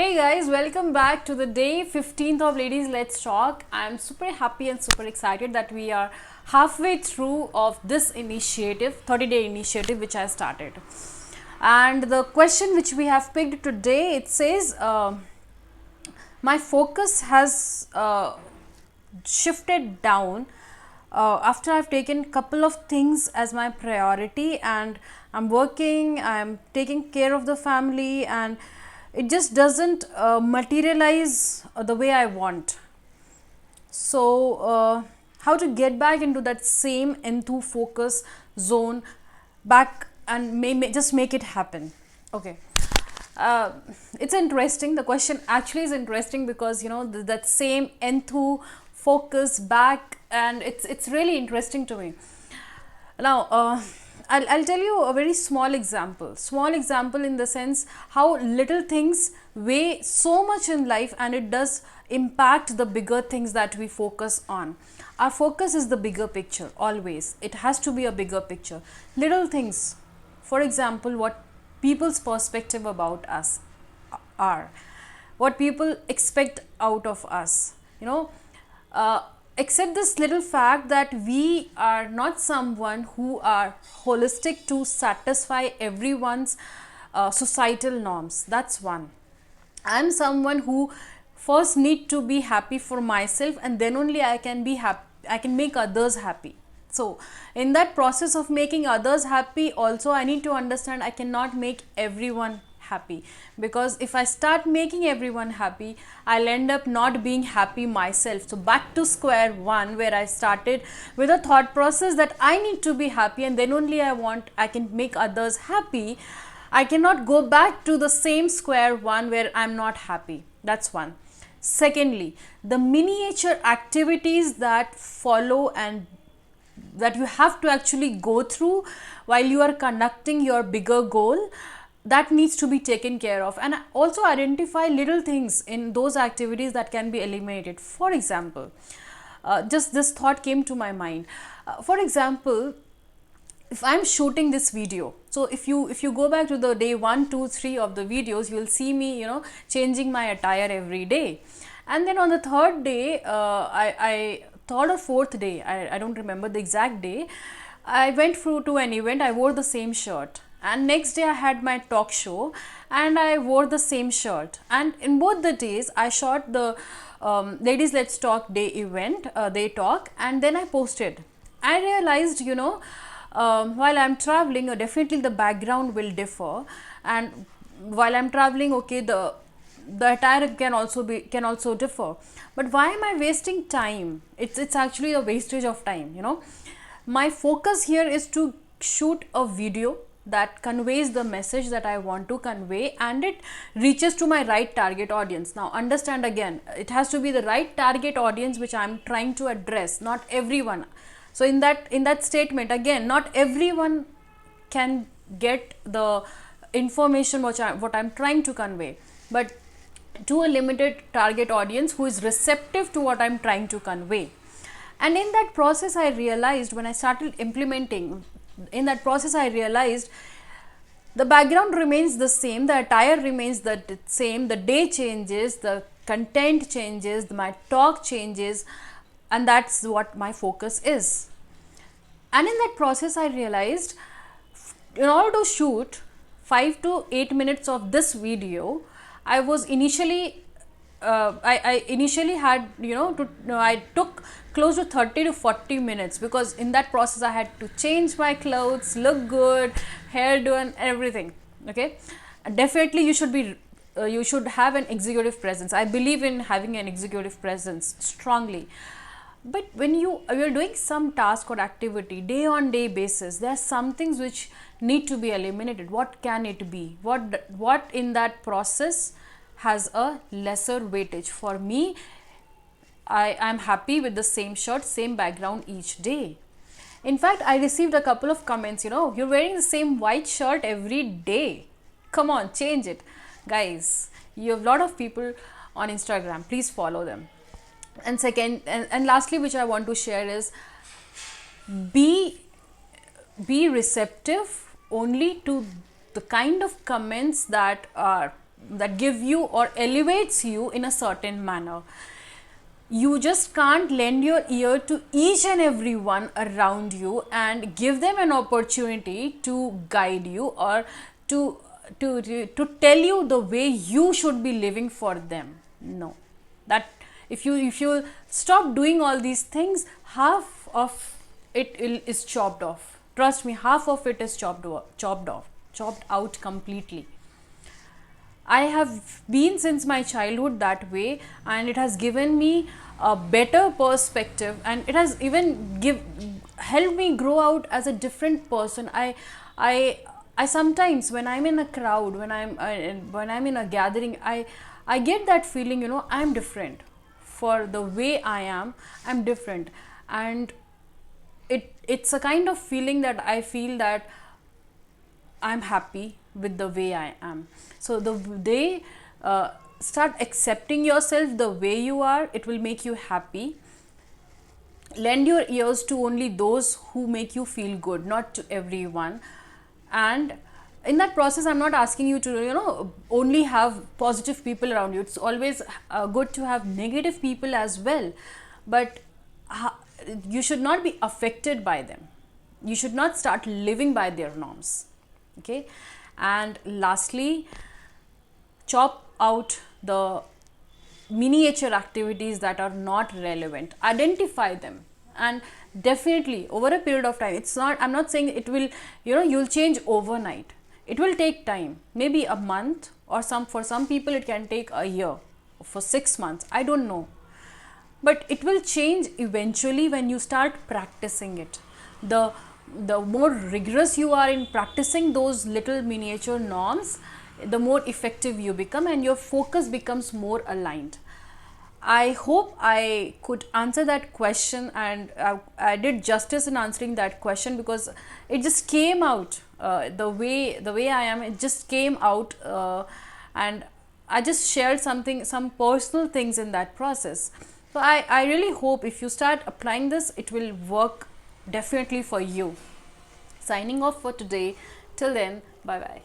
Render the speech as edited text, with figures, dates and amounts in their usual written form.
Hey guys, welcome back to the day 15th of Ladies Let's Talk. I'm super happy and super excited that we are halfway through of this initiative, 30-day initiative which I started. And the question which we have picked today, it says, my focus has shifted down after I've taken couple of things as my priority, and I'm working, I'm taking care of the family, and it just doesn't materialize the way I want. So how to get back into that same enthu focus zone back and just make it happen. Okay. uh, it's interesting. The question actually is interesting because that same enthu focus back, and it's really interesting to me. Now, I'll tell you a very small example. Small example in the sense how little things weigh so much in life, and it does impact the bigger things that we focus on. Our focus is the bigger picture always. It has to be a bigger picture. Little things, for example, what people's perspective about us are, what people expect out of us. Accept this little fact that we are not someone who are holistic to satisfy everyone's societal norms. That's one. I'm someone who first need to be happy for myself, and then only I can be happy, I can make others happy. So in that process of making others happy, also I need to understand I cannot make everyone happy, because if I start making everyone happy, I'll end up not being happy myself. So back to square one, where I started with a thought process that I need to be happy, and then only I can make others happy. I cannot go back to the same square one where I'm not happy. That's one. Secondly, the miniature activities that follow and that you have to actually go through while you are conducting your bigger goal, that needs to be taken care of, and also identify little things in those activities that can be eliminated. For example, just this thought came to my mind. For example, if I'm shooting this video, so if you go back to the day 1, 2, 3 of the videos, you will see me changing my attire every day. And then on the third day, I third or fourth day, I don't remember the exact day, I went through to an event. I wore the same shirt, and next day I had my talk show and I wore the same shirt, and in both the days I shot the Ladies Let's Talk day event, day talk, and then I posted. I realized while I'm traveling, definitely the background will differ, and while I'm traveling, okay, the attire can also differ. But why am I wasting time? It's actually a wastage of time. My focus here is to shoot a video that conveys the message that I want to convey, and it reaches to my right target audience. Now understand, again, it has to be the right target audience which I'm trying to address, not everyone. So in that statement, again, not everyone can get the information what I'm trying to convey, but to a limited target audience who is receptive to what I'm trying to convey. And in that process, I realized, when I started implementing, in that process I realized the background remains the same, the attire remains the same, the day changes, the content changes, my talk changes, and that's what my focus is. And in that process I realized, in order to shoot 5 to 8 minutes of this video, I was initially I initially had I took close to 30 to 40 minutes, because in that process I had to change my clothes, look good, hairdo and everything. Okay, definitely you should be you should have an executive presence. I believe in having an executive presence strongly. But when you're doing some task or activity day on day basis, there are some things which need to be eliminated. What can it be? What in that process has a lesser weightage? For me, I am happy with the same shirt, same background each day. In fact, I received a couple of comments, you're wearing the same white shirt every day. Come on, change it. Guys, you have a lot of people on Instagram. Please follow them. And second, and lastly, which I want to share is, be receptive only to the kind of comments that are that give you or elevates you in a certain manner. You just can't lend your ear to each and every one around you and give them an opportunity to guide you or to tell you the way you should be living for them. No, that if you stop doing all these things, half of is chopped off. Trust me, half of it is chopped out completely. I have been since my childhood that way, and it has given me a better perspective, and it has even helped me grow out as a different person. I I sometimes, when I'm in a crowd, when I'm in a gathering, I get that feeling, I'm different. For the way I am, I'm different, and it's a kind of feeling that I feel that I'm happy with the way I am. So the day start accepting yourself the way you are, it will make you happy. Lend your ears to only those who make you feel good, not to everyone. And in that process, I'm not asking you to only have positive people around you. It's always good to have negative people as well, but you should not be affected by them. You should not start living by their norms. Okay. And lastly, chop out the miniature activities that are not relevant. Identify them, and definitely over a period of time, I'm not saying it will, you'll change overnight. It will take time, maybe a month, or for some people it can take a year, for 6 months, I don't know. But it will change eventually when you start practicing it. The more rigorous you are in practicing those little miniature norms, the more effective you become, and your focus becomes more aligned. I hope I could answer that question, and I did justice in answering that question, because it just came out the way I am. It just came out, and I just shared some personal things in that process. So I really hope if you start applying this, it will work definitely for you. Signing off for today. Till then, bye bye.